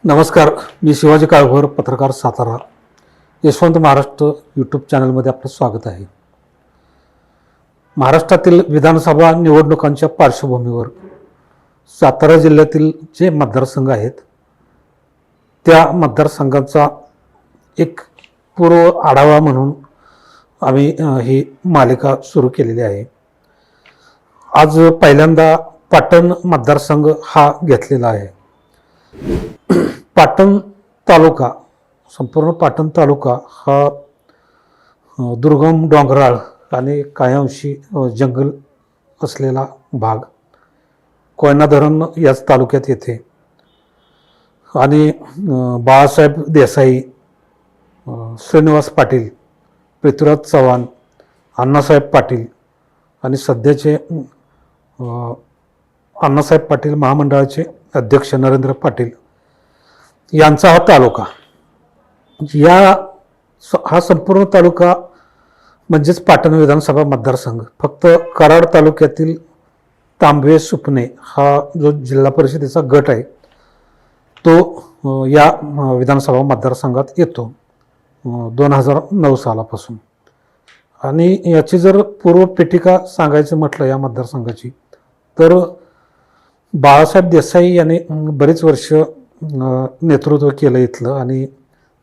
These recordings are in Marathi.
नमस्कार, मी शिवाजी काळभोर, पत्रकार, सातारा. यशवंत महाराष्ट्र यूट्यूब चॅनलमध्ये आपलं स्वागत आहे. महाराष्ट्रातील विधानसभा निवडणुकांच्या पार्श्वभूमीवर सातारा जिल्ह्यातील जे मतदारसंघ आहेत त्या मतदारसंघाचा एक पूर्व आढावा म्हणून आम्ही ही मालिका सुरू केलेली आहे. आज पहिल्यांदा पाटण मतदारसंघ हा घेतलेला आहे. पाटण तालुका, संपूर्ण पाटण तालुका हा दुर्गम, डोंगराळ आणि कायमशी जंगल असलेला भाग. कोयना धरण याच तालुक्यात येते आणि बाळासाहेब देसाई, श्रीनिवास पाटील, पृथ्वीराज चव्हाण, अण्णासाहेब पाटील आणि सध्याचे अण्णासाहेब पाटील महामंडळाचे अध्यक्ष नरेंद्र पाटील यांचा हा तालुका. हा संपूर्ण तालुका म्हणजेच पाटण विधानसभा मतदारसंघ फक्त कराड तालुक्यातील तांबवे सुपणे हा जो जिल्हा परिषदेचा गट आहे तो या विधानसभा मतदारसंघात येतो 2009 सालापासून. आणि याची जर पूर्वपीठिका सांगायचं म्हटलं या मतदारसंघाची तर बाळासाहेब देसाई यांनी बरीच वर्ष नेतृत्व केलं इथलं आणि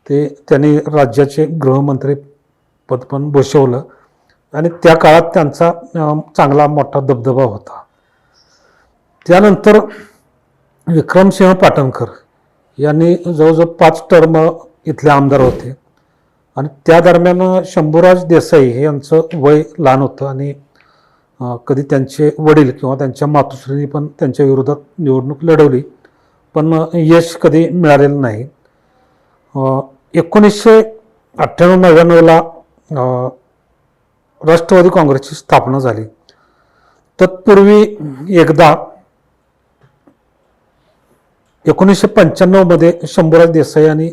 त्यांनी राज्याचे गृहमंत्री पद पण भूषवलं आणि त्या काळात त्यांचा चांगला मोठा दबदबा होता. त्यानंतर विक्रमसिंह पाटणकर यांनी जवळजवळ 5 टर्म इथले आमदार होते आणि त्या दरम्यान शंभूराज देसाई हे यांचं वय लहान होतं आणि कधी त्यांचे वडील किंवा त्यांच्या मातुश्रींनी पण त्यांच्या विरोधात निवडणूक लढवली पण यश कधी मिळालेलं नाही. 1998-99ला राष्ट्रवादी काँग्रेसची स्थापना झाली. तत्पूर्वी एकदा 1995मध्ये शंभूराज देसाई आणि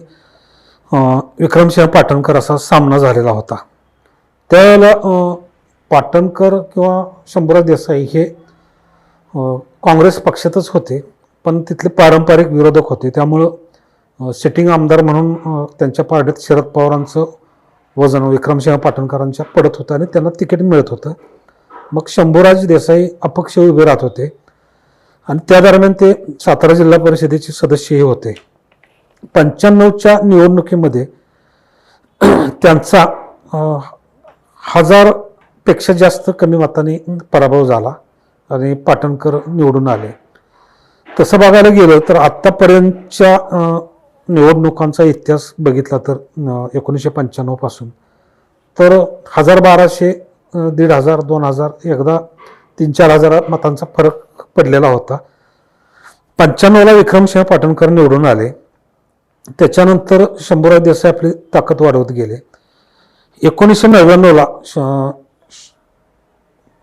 विक्रमसिंह पाटणकर असा सामना झालेला होता. त्यावेळेला पाटणकर किंवा शंभूराज देसाई हे काँग्रेस पक्षातच होते पण तिथले पारंपरिक विरोधक होते. त्यामुळं सिटिंग आमदार म्हणून त्यांच्या पार्टीत शरद पवारांचं वजन विक्रमसिंह पाटणकरांच्या पडत होतं आणि त्यांना तिकीट मिळत होतं. मग शंभूराज देसाई अपक्ष उभे राहत होते आणि त्या दरम्यान ते सातारा जिल्हा परिषदेचे सदस्यही होते. 95च्या निवडणुकीमध्ये त्यांचा 1000पेक्षा जास्त कमी मतांनी पराभव झाला आणि पाटणकर निवडून आले. तसं बघायला गेलं तर आत्तापर्यंतच्या निवडणुकांचा इतिहास बघितला तर 1995 पासून तर 1000-1200, 1500, 2000 एकदा 3-4 हजार मतांचा फरक पडलेला होता. 95ला विक्रमसिंह पाटणकर निवडून आले. त्याच्यानंतर शंभूराज देसाई आपली ताकद वाढवत गेले. 1999ला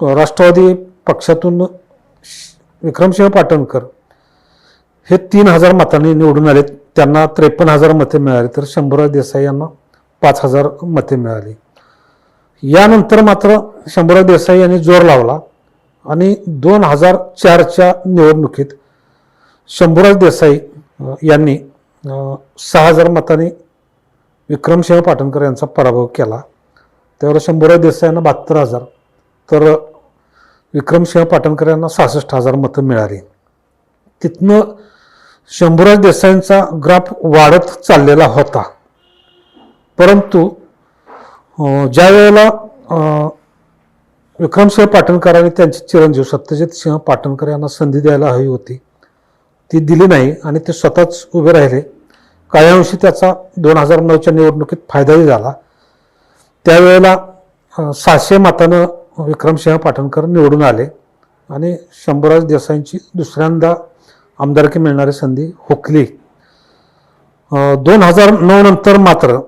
राष्ट्रवादी पक्षातून विक्रमसिंह पाटणकर हे 3000 मतांनी निवडून आले. त्यांना 53,000 मते मिळाली तर शंभूराज देसाई यांना 5000 मते मिळाली. यानंतर मात्र शंभूराज देसाई यांनी जोर लावला आणि 2004च्या निवडणुकीत शंभूराज देसाई यांनी 6000 मतांनी विक्रमसिंह पाटणकर यांचा पराभव केला. त्यावर शंभूराज देसाई यांना 72,000 तर विक्रमसिंह पाटणकर यांना 66,000 मतं मिळाली. तिथनं शंभूराज देसाईंचा ग्राफ वाढत चाललेला होता. परंतु ज्या वेळेला विक्रमसिंह पाटणकरांनी त्यांचे चिरंजीव सत्यजित सिंह पाटणकर यांना संधी द्यायला हवी होती ती दिली नाही आणि ते स्वतःच उभे राहिले. कायमशी त्याचा 2009च्या निवडणुकीत फायदाही झाला. त्यावेळेला 600 मतानं विक्रमसिंह पाटणकर निवडून आले आणि शंभूराज देसाईंची दुसऱ्यांदा आमदारकी मिळणारी संधी हुकली. 2009 नंतर मात्र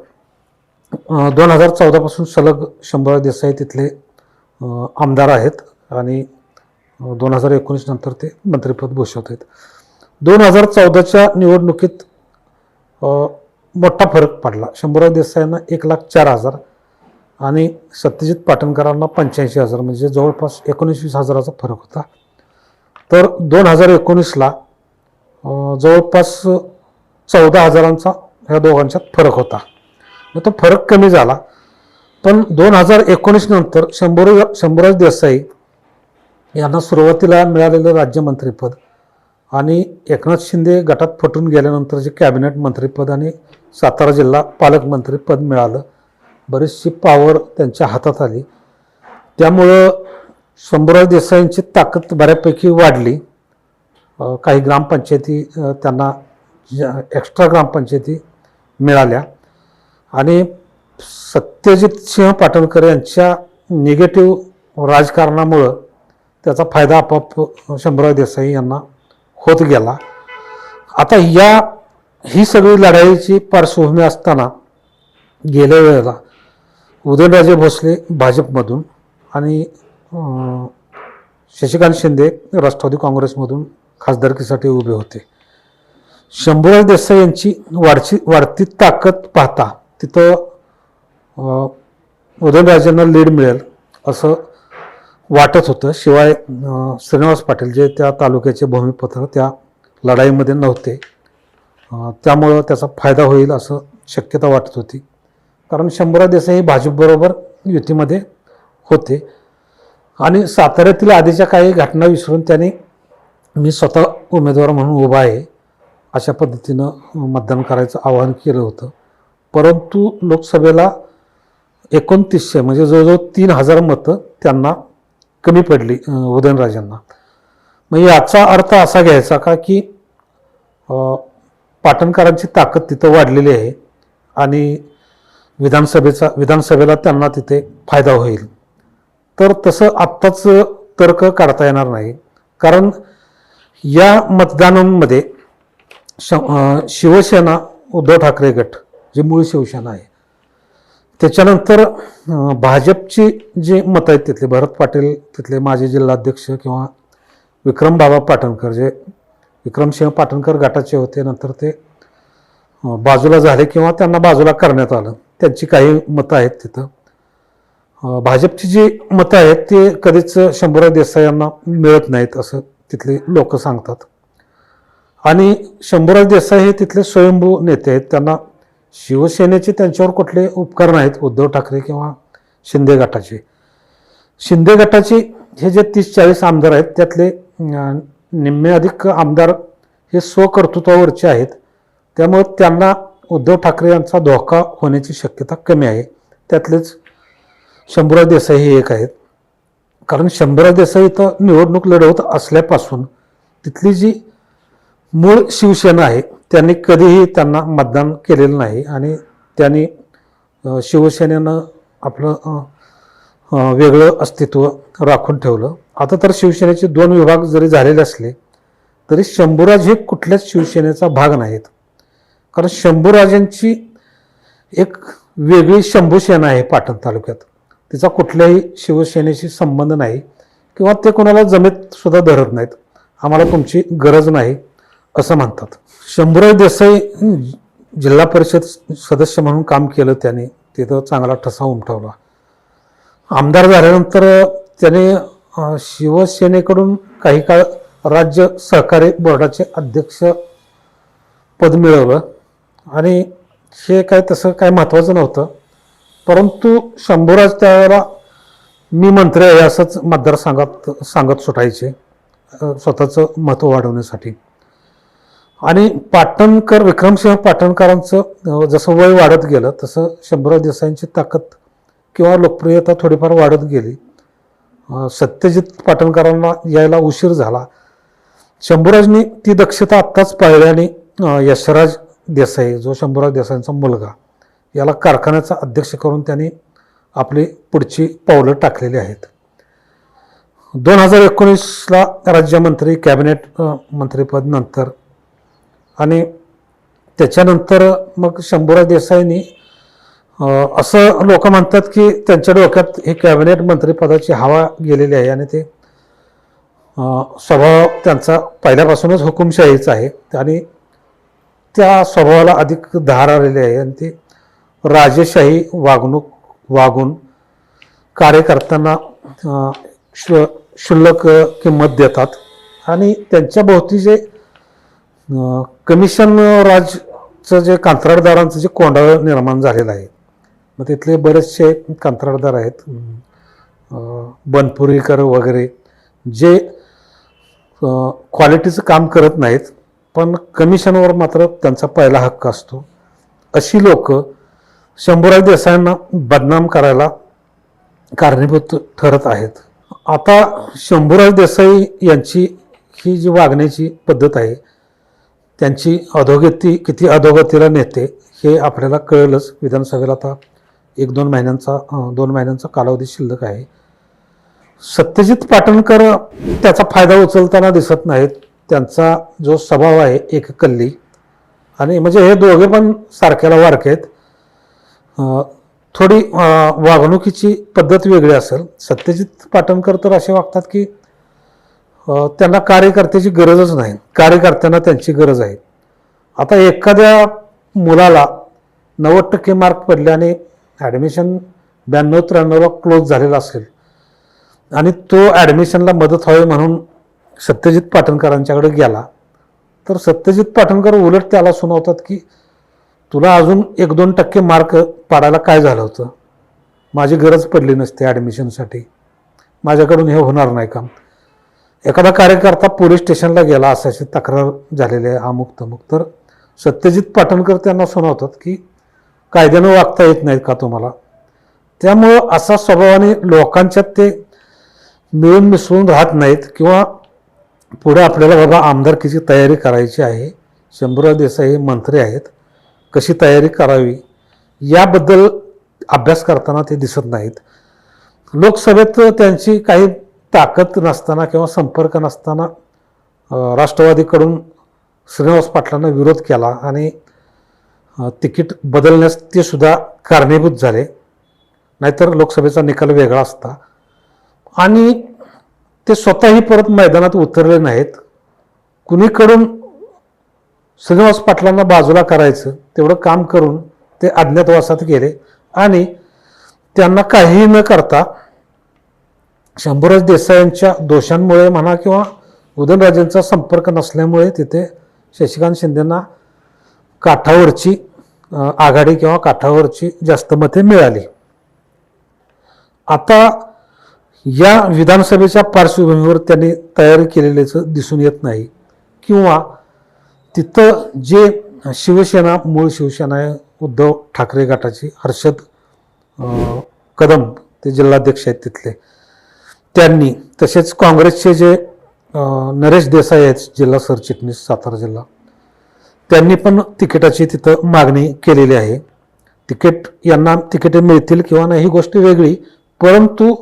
2014 पासून सलग शंभूराज देसाई तिथले आमदार आहेत आणि 2019 नंतर ते मंत्रिपद भूषवत आहेत. 2014च्या निवडणुकीत मोठा फरक पडला. शंभूराज देसाईंना 1,04,000 आणि सत्यजित पाटणकरांना 85,000 म्हणजे जवळपास 19-20 हजाराचा फरक होता. तर 2019ला जवळपास 14,000चा ह्या दोघांच्यात फरक होता. मग तो फरक कमी झाला. पण 2019 नंतर शंभूराज देसाई यांना सुरुवातीला मिळालेलं राज्यमंत्रीपद आणि एकनाथ शिंदे गटात फुटून गेल्यानंतर जे कॅबिनेट मंत्रीपद आणि सातारा जिल्हा पालकमंत्रीपद मिळालं, बरीचशी पॉवर त्यांच्या हातात आली. त्यामुळं शंभूराज देसाईंची ताकद बऱ्यापैकी वाढली. काही ग्रामपंचायती त्यांना एक्स्ट्रा ग्रामपंचायती मिळाल्या आणि सत्यजित सिंह पाटणकर यांच्या निगेटिव्ह राजकारणामुळं त्याचा फायदा आपोआप शंभूराज देसाई यांना होत गेला. आता ही सगळी लढाईची पार्श्वभूमी असताना गेल्या वेळेला उदयनराजे भोसले भाजपमधून आणि शशिकांत शिंदे राष्ट्रवादी काँग्रेसमधून खासदारकीसाठी उभे होते. शंभूराज देसाई यांची वाढती ताकद पाहता तिथं उदयनराजेंना लीड मिळेल असं वाटत होतं. शिवाय श्रीनिवास पाटील जे त्या तालुक्याचे भूमिपुत्र त्या लढाईमध्ये नव्हते, त्यामुळं त्याचा फायदा होईल असं शक्यता वाटत होती. कारण शंभूराज देसाई हे भाजपबरोबर युतीमध्ये होते आणि साताऱ्यातील आधीच्या काही घटना विसरून त्यांनी मी स्वतः उमेदवार म्हणून उभा आहे अशा पद्धतीनं मतदान करायचं आवाहन केलं होतं. परंतु लोकसभेला 2900 म्हणजे जवळजवळ 3000 मतं त्यांना कमी पडली उदयनराजेंना. मग याचा अर्थ असा घ्यायचा का की पाटणकरांची ताकद तिथं वाढलेली आहे आणि विधानसभेला त्यांना तिथे फायदा होईल. तर तसं आत्ताच तर्क काढता येणार नाही, कारण या मतदानांमध्ये शिवसेना उद्धव ठाकरे गट जे मूळ शिवसेना आहे, त्याच्यानंतर भाजपची जी मतं आहेत तिथले भरत पाटील तिथले माजी जिल्हाध्यक्ष किंवा विक्रम बाबा पाटणकर जे विक्रमसिंह पाटणकर गटाचे होते, नंतर ते बाजूला झाले किंवा त्यांना बाजूला करण्यात आलं, त्यांची काही मतं आहेत तिथं. भाजपची जी मतं आहेत ते कधीच शंभूराज देसाई यांना मिळत नाहीत असं तिथले लोक सांगतात. आणि शंभूराज देसाई हे तिथले स्वयंभू नेते आहेत, त्यांना शिवसेनेचे त्यांच्यावर कुठले उपकार नाहीत उद्धव ठाकरे किंवा शिंदे गटाचे. शिंदे गटाचे हे जे 30-40 आमदार आहेत त्यातले निम्मे अधिक आमदार हे स्वकर्तृत्वावरचे आहेत, त्यामुळे त्यांना उद्धव ठाकरे यांचा धोका होण्याची शक्यता कमी आहे. त्यातलेच शंभूराज देसाई हे एक आहेत. कारण शंभूराज देसाई इथं निवडणूक लढवत असल्यापासून तिथली जी मूळ शिवसेना आहे त्यांनी कधीही त्यांना मतदान केलेलं नाही आणि त्यांनी शिवसेनेनं आपलं वेगळं अस्तित्व राखून ठेवलं. आता तर शिवसेनेचे 2 विभाग जरी झालेले असले तरी शंभूराज हे कुठल्याच शिवसेनेचा भाग नाहीत. कारण शंभूराजांची एक वेगळी शंभूसेना आहे पाटण तालुक्यात, तिचा कुठल्याही शिवसेनेशी संबंध नाही किंवा ते कोणाला जमेत सुद्धा धरत नाहीत. आम्हाला तुमची गरज नाही असं म्हणतात. शंभूराज देसाई जिल्हा परिषद सदस्य म्हणून काम केलं, त्यांनी तिथं चांगला ठसा उमटवला. आमदार झाल्यानंतर त्याने शिवसेनेकडून काही काळ राज्य सहकारी बोर्डाचे अध्यक्ष पद मिळवलं आणि हे काय तसं काय महत्त्वाचं नव्हतं. परंतु शंभूराज त्यावेळेला मी मंत्री आहे असंच मतदारसंघात सांगत सुटायचे स्वतःचं महत्त्व वाढवण्यासाठी. आणि पाटणकर विक्रमसिंह पाटणकरांचं जसं वय वाढत गेलं तसं शंभूराज देसाईंची ताकद किंवा लोकप्रियता थोडीफार वाढत गेली. सत्यजित पाटणकरांना यायला उशीर झाला. शंभूराजनी ती दक्षता आत्ताच पाहिली आणि यशराज देसाई जो शंभूराज देसाईंचा मुलगा याला कारखान्याचा अध्यक्ष करून त्यांनी आपली पुढची पावलं टाकलेली आहेत. 2019ला राज्यमंत्री कॅबिनेट मंत्रीपद नंतर आणि त्याच्यानंतर मग शंभूराज देसाईंनी असं लोक म्हणतात की त्यांच्या डोक्यात हे कॅबिनेट मंत्रिपदाची हवा गेलेली आहे आणि ते स्वभाव त्यांचा पहिल्यापासूनच हुकुमशाहीचा आहे आणि त्या स्वभावाला अधिक धार आलेली आहे आणि ते राजेशाही वागून कार्यकर्त्यांना क्षुल्लक किंमत देतात आणि त्यांच्या भोवती जे कमिशन राज जे कंत्राटदारांचं जे कोंडाळ निर्माण झालेलं आहे, मग तिथले बरेचसे कंत्राटदार आहेत, बनपुरीकर वगैरे, जे क्वालिटीचं काम करत नाहीत पण कमिशनवर मात्र त्यांचा पहिला हक्क असतो. अशी लोक शंभूराज देसाईंना बदनाम करायला कारणीभूत ठरत आहेत. आता शंभूराज देसाई यांची ही जी वागण्याची पद्धत आहे, त्यांची अधोगती किती अधोगतीला नेते हे आपल्याला कळेलच. विधानसभेला आता 2 महिन्यांचा कालावधी शिल्लक आहे. सत्यजित पाटणकर त्याचा फायदा उचलताना दिसत नाहीत. त्यांचा जो स्वभाव आहे एककल्ली, आणि म्हणजे हे दोघे पण सारख्याला वारके आहेत. थोडी वागणुकीची पद्धत वेगळी असेल. सत्यजित पाटणकर तर असे वागतात की त्यांना कार्यकर्त्याची गरजच नाही, कार्यकर्त्यांना त्यांची गरज आहे. आता एखाद्या मुलाला 90% मार्क पडले आणि ॲडमिशन 92-93ला क्लोज झालेला असेल आणि तो ॲडमिशनला मदत व्हावी म्हणून सत्यजित पाटणकरांच्याकडे गेला, तर सत्यजित पाटणकर उलट त्याला सुनावतात की तुला अजून 1-2% मार्क पाडायला काय झालं होतं, माझी गरज पडली नसते ॲडमिशनसाठी, माझ्याकडून हे होणार नाही काम. एखादा कार्यकर्ता पोलीस स्टेशनला गेला, असाची तक्रार झालेली आहे अमुक तमुक, तर सत्यजित पाटणकर त्यांना सुनावतात की कायद्यानं वागता येत नाहीत का तुम्हाला. त्यामुळं असा स्वभावाने लोकांच्यात ते मिळून मिसळून राहत नाहीत. किंवा पुढे आपल्याला बाबा आमदारकीची तयारी करायची आहे, शंभूराज देसाई मंत्री आहेत, कशी तयारी करावी याबद्दल अभ्यास करताना ते दिसत नाहीत. लोकसभेत त्यांची काही ताकद नसताना किंवा संपर्क नसताना राष्ट्रवादीकडून श्रीनिवास पाटलांना विरोध केला आणि तिकीट बदलण्यास ते सुद्धा कारणीभूत झाले, नाहीतर लोकसभेचा निकाल वेगळा असता. आणि ते स्वतःही परत मैदानात उतरले नाहीत. कुणीकडून श्रीनिवास पाटलांना बाजूला करायचं तेवढं काम करून ते अज्ञातवासात गेले आणि त्यांना काहीही न करता शंभूराज देसाईंच्या दोषांमुळे म्हणा किंवा उदयनराजेंचा संपर्क नसल्यामुळे तिथे शशिकांत शिंदेंना काठावरची आघाडी किंवा काठावरची जास्त मते मिळाली. आता या विधानसभेच्या पार्श्वभूमीवर त्यांनी तयारी केलेल्याचं दिसून येत नाही. किंवा तिथं जे शिवसेना, मूळ शिवसेना आहे, उद्धव ठाकरे गटाची हर्षद कदम ते जिल्हाध्यक्ष आहेत तिथले, त्यांनी, तसेच काँग्रेसचे जे नरेश देसाई आहेत जिल्हा सरचिटणीस सातारा जिल्हा, त्यांनी पण तिकिटाची तिथं मागणी केलेली आहे. यांना तिकिटे मिळतील किंवा नाही ही गोष्ट वेगळी, परंतु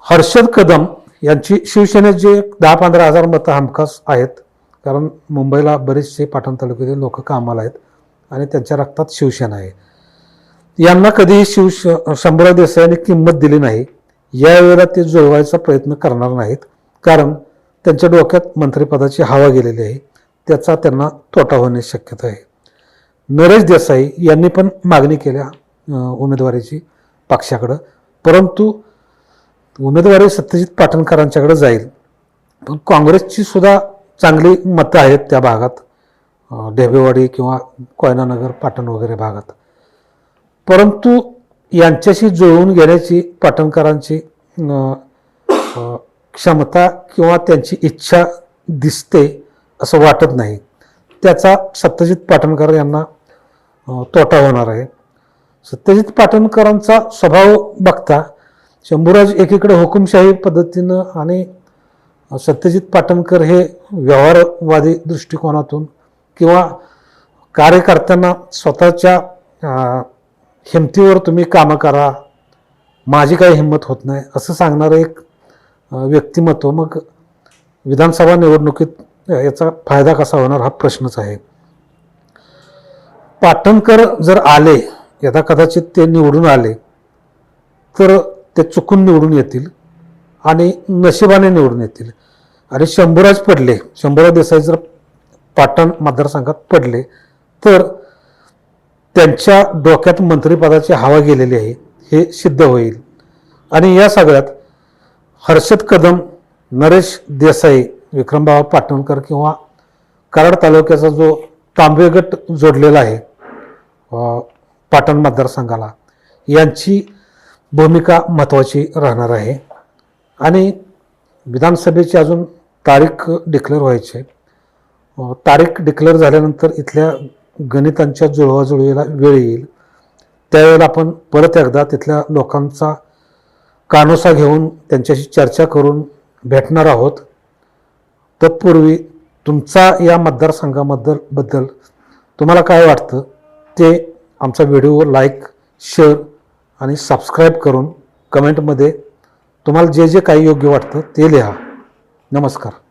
हर्षद कदम यांची शिवसेनेत जे 10-15 हजार मतं हमखास आहेत, कारण मुंबईला बरेचसे पाटण तालुक्यातील लोक कामाला आहेत आणि त्यांच्या रक्तात शिवसेना आहे. यांना कधीही शंभूराज देसाईंनी किंमत दिली नाही. यावेळेला ते जुळवायचा प्रयत्न करणार नाहीत, कारण त्यांच्या डोक्यात मंत्रिपदाची हवा गेलेली आहे, त्याचा त्यांना तोटा होण्याची शक्यता आहे. नरेश देसाई यांनी पण मागणी केल्या उमेदवारीची पक्षाकडं, परंतु उमेदवारी सत्यजित पाटणकरांच्याकडे जाईल. पण काँग्रेसची सुद्धा चांगली मतं आहेत त्या भागात, ढेबेवाडी किंवा कोयनानगर पाटण वगैरे भागात, परंतु यांच्याशी जुळवून घेण्याची पाटणकरांची क्षमता किंवा त्यांची इच्छा दिसते असं वाटत नाही. त्याचा सत्यजित पाटणकर यांना तोटा होणार आहे. सत्यजित पाटणकरांचा स्वभाव बघता शंभूराज एकीकडे हुकुमशाही पद्धतीनं आणि सत्यजित पाटणकर हे व्यवहारवादी दृष्टिकोनातून किंवा कार्यकर्त्यांना स्वतःच्या हिमतीवर तुम्ही कामं करा, माझी काही हिंमत होत नाही असं सांगणारं एक व्यक्तिमत्व, मग विधानसभा निवडणुकीत याचा फायदा कसा होणार हा प्रश्नच आहे. पाटणकर जर आले, यदा कदाचित ते निवडून आले, तर ते चुकून निवडून येतील आणि नशिबाने निवडून येतील. आणि शंभूराज देसाई जर पाटण मतदारसंघात पडले तर त्यांच्या डोक्यात मंत्रिपदाची हवा गेलेली आहे हे सिद्ध होईल. आणि या सगळ्यात हर्षद कदम, नरेश देसाई, विक्रमबाबा पाटणकर किंवा कराड तालुक्याचा जो तांबे गट जोडलेला आहे पाटण मतदारसंघाला, यांची भूमिका महत्त्वाची राहणार आहे. आणि विधानसभेची अजून तारीख डिक्लेअर व्हायची. तारीख डिक्लेअर झाल्यानंतर इथल्या गणितांच्या जुळवाजुळवीला वेळ येईल. त्यावेळेला आपण परत एकदा तिथल्या लोकांचा कानोसा घेऊन त्यांच्याशी चर्चा करून भेटणार आहोत. तत्पूर्वी तुमचा या मतदारसंघाबद्दल तुम्हाला काय वाटतं ते आमचा व्हिडिओ लाईक, शेअर आणि सबस्क्राईब करून कमेंटमध्ये तुम्हाला जे जे काही योग्य वाटतं ते लिहा. नमस्कार.